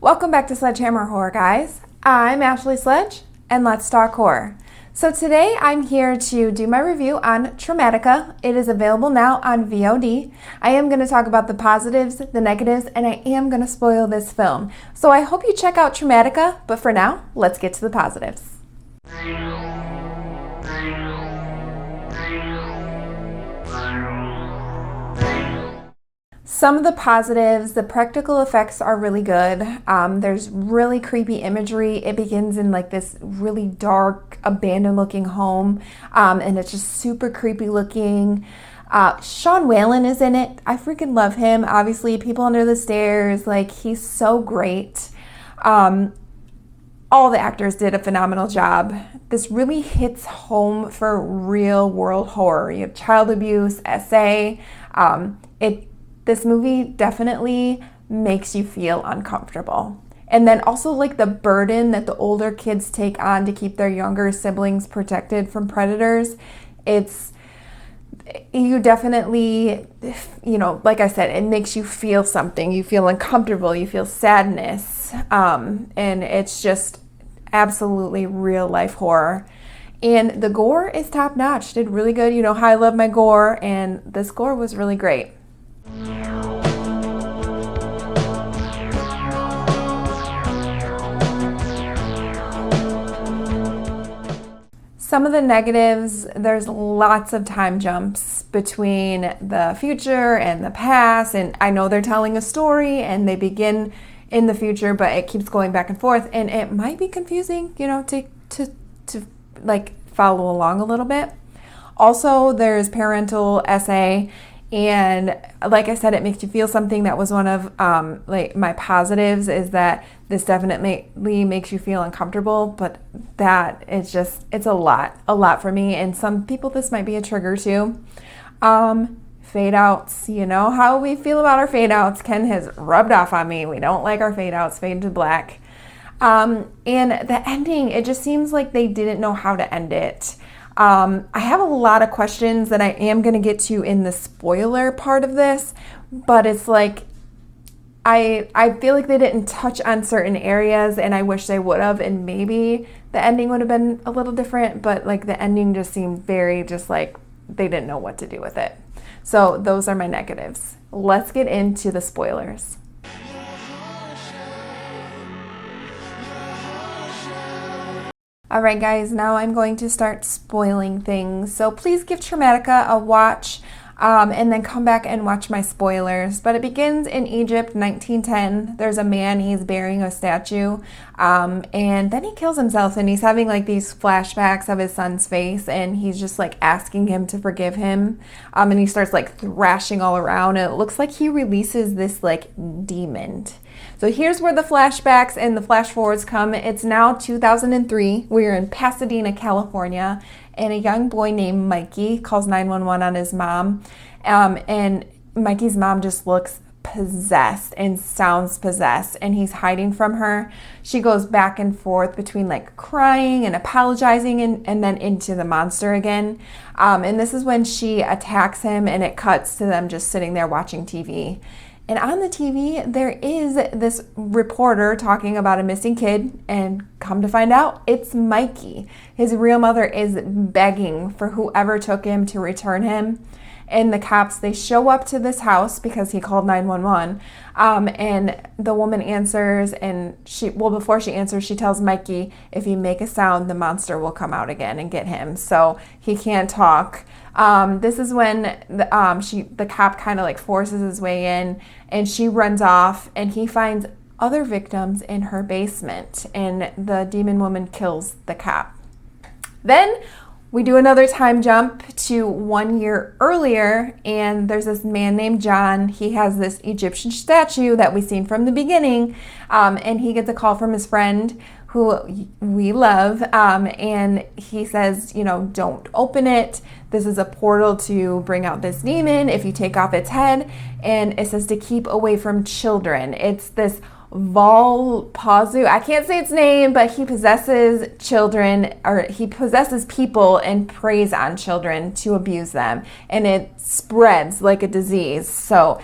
Welcome back to Sledgehammer Horror, guys. I'm Ashley Sledge, and let's talk horror. So today I'm here to do my review on Traumatica. It is available now on VOD. I am going to talk about the positives, the negatives, and I am going to spoil this film. So I hope you check out Traumatica, but for now, let's get to the positives. Some of the positives, the practical effects are really good. There's really creepy imagery. It begins in like this really dark, abandoned looking home, and it's just super creepy looking. Sean Whalen is in it. I freaking love him. Obviously, People Under the Stairs, like he's so great. All the actors did a phenomenal job. This really hits home for real world horror. You have child abuse, SA. This movie definitely makes you feel uncomfortable. And then also like the burden that the older kids take on to keep their younger siblings protected from predators. You definitely, like I said, it makes you feel something. You feel uncomfortable, you feel sadness. And it's just absolutely real life horror. And the gore is top notch, did really good. You know how I love my gore, and this gore was really great. Some of the negatives, there's lots of time jumps between the future and the past, and I know they're telling a story and they begin in the future, but it keeps going back and forth, and it might be confusing, to like follow along a little bit. Also, there's parental SA, and like I said, it makes you feel something. That was one of like my positives, is that this definitely makes you feel uncomfortable, but that it's a lot for me, and some people this might be a trigger too. Fade outs, you know how we feel about our fade outs. Ken has rubbed off on me. We don't like our fade outs, fade to black. And the ending, it just seems like they didn't know how to end it. I have a lot of questions that I am going to get to in the spoiler part of this, but it's like I feel like they didn't touch on certain areas, and I wish they would have, and maybe the ending would have been a little different, but like the ending just seemed very just like they didn't know what to do with it. So those are my negatives. Let's get into the spoilers. Alright guys, now I'm going to start spoiling things, so please give Traumatica a watch and then come back and watch my spoilers. But it begins in Egypt, 1910. There's a man, he's burying a statue, and then he kills himself, and he's having like these flashbacks of his son's face, and he's just like asking him to forgive him, and he starts like thrashing all around, and it looks like he releases this like demon. So here's where the flashbacks and the flash forwards come. It's now 2003. We're in Pasadena, California, and a young boy named Mikey calls 911 on his mom. And Mikey's mom just looks possessed and sounds possessed, and he's hiding from her. She goes back and forth between like crying and apologizing and then into the monster again. And this is when she attacks him, and it cuts to them just sitting there watching TV. And on the TV, there is this reporter talking about a missing kid, and come to find out, it's Mikey. His real mother is begging for whoever took him to return him. And the cops, they show up to this house because he called 911. And the woman answers, and before she answers, she tells Mikey, if you make a sound, the monster will come out again and get him. So he can't talk. This is when the cop kind of like forces his way in, and she runs off, and he finds other victims in her basement, and the demon woman kills the cop. Then we do another time jump to 1 year earlier, and there's this man named John. He has this Egyptian statue that we've seen from the beginning, and he gets a call from his friend who we love, and he says, don't open it. This is a portal to bring out this demon if you take off its head, and it says to keep away from children. It's this Volpazu. I can't say its name, but he possesses children, or he possesses people and preys on children to abuse them, and it spreads like a disease. So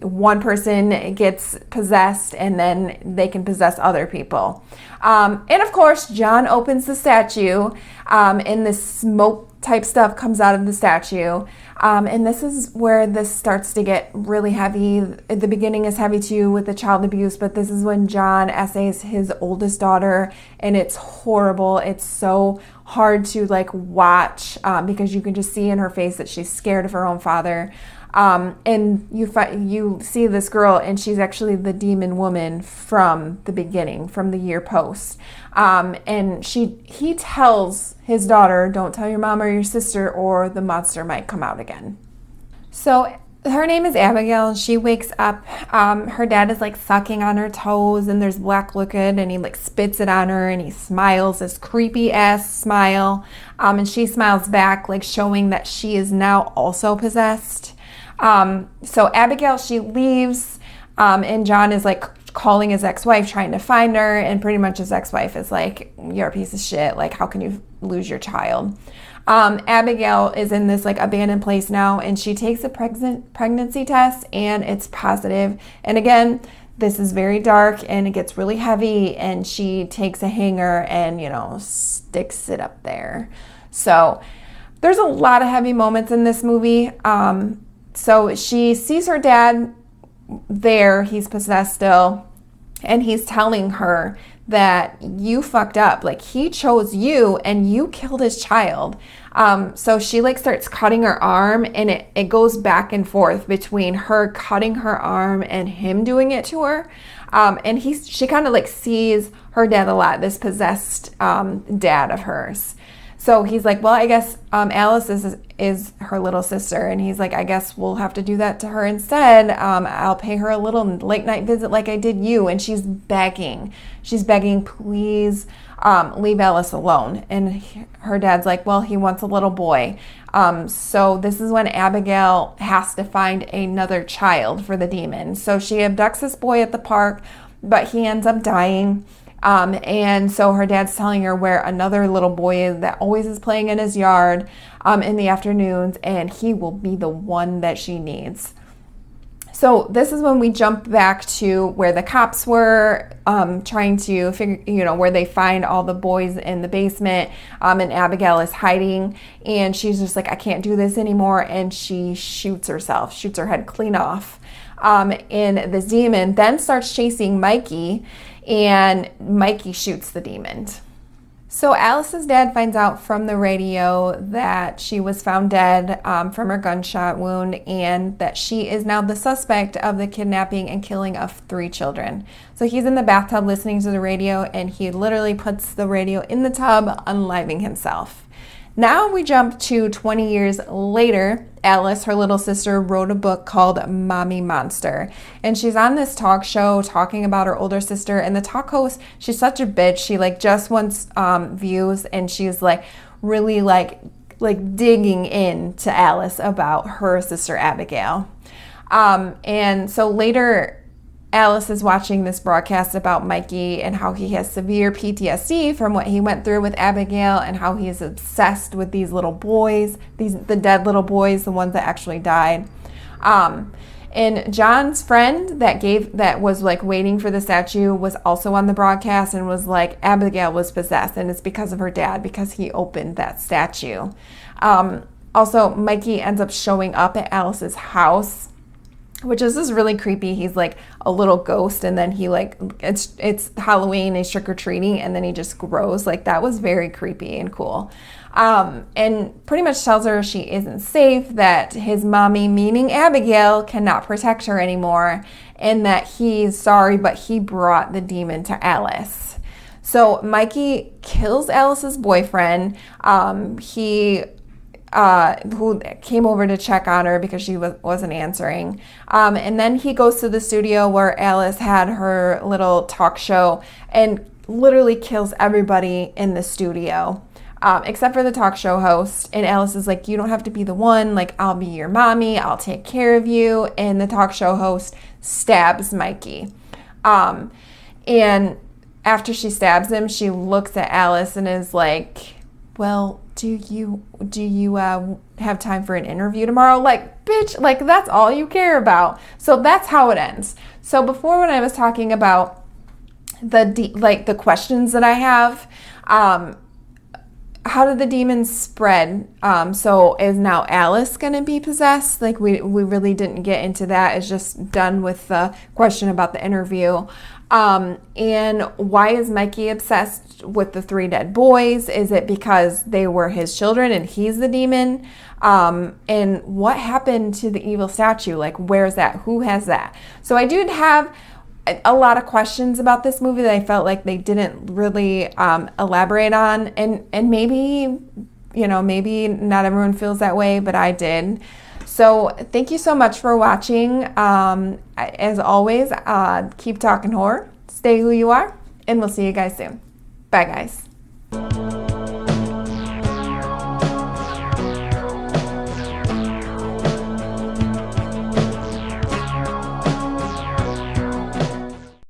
one person gets possessed and then they can possess other people. And of course, John opens the statue, and the smoke type stuff comes out of the statue. And this is where this starts to get really heavy. The beginning is heavy too with the child abuse, but this is when John essays his oldest daughter, and it's horrible. It's so hard to like watch, because you can just see in her face that she's scared of her own father. And you see this girl, and she's actually the demon woman from the beginning, from the year post. And he tells his daughter, don't tell your mom or your sister or the monster might come out again. So her name is Abigail, and she wakes up. Her dad is like sucking on her toes, and there's black liquid, and he like spits it on her, and he smiles this creepy ass smile. And she smiles back, like showing that she is now also possessed. So Abigail, she leaves, and John is like calling his ex-wife, trying to find her, and pretty much his ex-wife is like, you're a piece of shit, like how can you lose your child? Abigail is in this like abandoned place now, and she takes a pregnancy test, and it's positive. And again, this is very dark, and it gets really heavy, and she takes a hanger and, sticks it up there. So there's a lot of heavy moments in this movie. So she sees her dad there, he's possessed still, and he's telling her that you fucked up. Like, he chose you and you killed his child. So she like starts cutting her arm, and it goes back and forth between her cutting her arm and him doing it to her. And she kind of like sees her dad a lot, this possessed dad of hers. So he's like, well, I guess Alice is her little sister. And he's like, I guess we'll have to do that to her instead. I'll pay her a little late night visit like I did you. And she's begging. Please leave Alice alone. And her dad's like, well, he wants a little boy. So this is when Abigail has to find another child for the demon. So she abducts this boy at the park, but he ends up dying. And so her dad's telling her where another little boy is that always is playing in his yard in the afternoons, and he will be the one that she needs. So this is when we jump back to where the cops were trying to figure, where they find all the boys in the basement, and Abigail is hiding, and she's just like, I can't do this anymore, and she shoots her head clean off. And the demon then starts chasing Mikey, and Mikey shoots the demon. So Alice's dad finds out from the radio that she was found dead from her gunshot wound, and that she is now the suspect of the kidnapping and killing of 3 children. So he's in the bathtub listening to the radio, and he literally puts the radio in the tub, unaliving himself. Now we jump to 20 years later. Alice, her little sister, wrote a book called Mommy Monster. And she's on this talk show talking about her older sister. And the talk host, she's such a bitch. She like just wants views. And she's like really like digging into Alice about her sister Abigail. And so later, Alice is watching this broadcast about Mikey and how he has severe PTSD from what he went through with Abigail, and how he is obsessed with these little boys, the dead little boys, the ones that actually died. And John's friend that was like waiting for the statue was also on the broadcast and was like, Abigail was possessed, and it's because of her dad, because he opened that statue. Also, Mikey ends up showing up at Alice's house, which is just really creepy. He's like a little ghost, and then he like, it's Halloween, he's trick-or-treating, and then he just grows. Like, that was very creepy and cool. And pretty much tells her she isn't safe, that his mommy, meaning Abigail, cannot protect her anymore, and that he's sorry, but he brought the demon to Alice. So Mikey kills Alice's boyfriend. Who came over to check on her because she wasn't answering. And then he goes to the studio where Alice had her little talk show, and literally kills everybody in the studio, except for the talk show host. And Alice is like, you don't have to be the one. Like, I'll be your mommy. I'll take care of you. And the talk show host stabs Mikey. And after she stabs him, she looks at Alice and is like, well, do you have time for an interview tomorrow. Like, bitch, like that's all you care about. So that's how it ends. So before, when I was talking about the questions that I have, how did the demons spread? So is now Alice going to be possessed? Like we really didn't get into that. It's just done with the question about the interview. And why is Mikey obsessed with the 3 dead boys? Is it because they were his children and he's the demon? And what happened to the evil statue? Like, where's that? Who has that? So I do have a lot of questions about this movie that I felt like they didn't really elaborate on, and maybe, you know, maybe not everyone feels that way, but I did. So thank you so much for watching. As always, keep talking horror, stay who you are, and we'll see you guys soon. Bye, guys.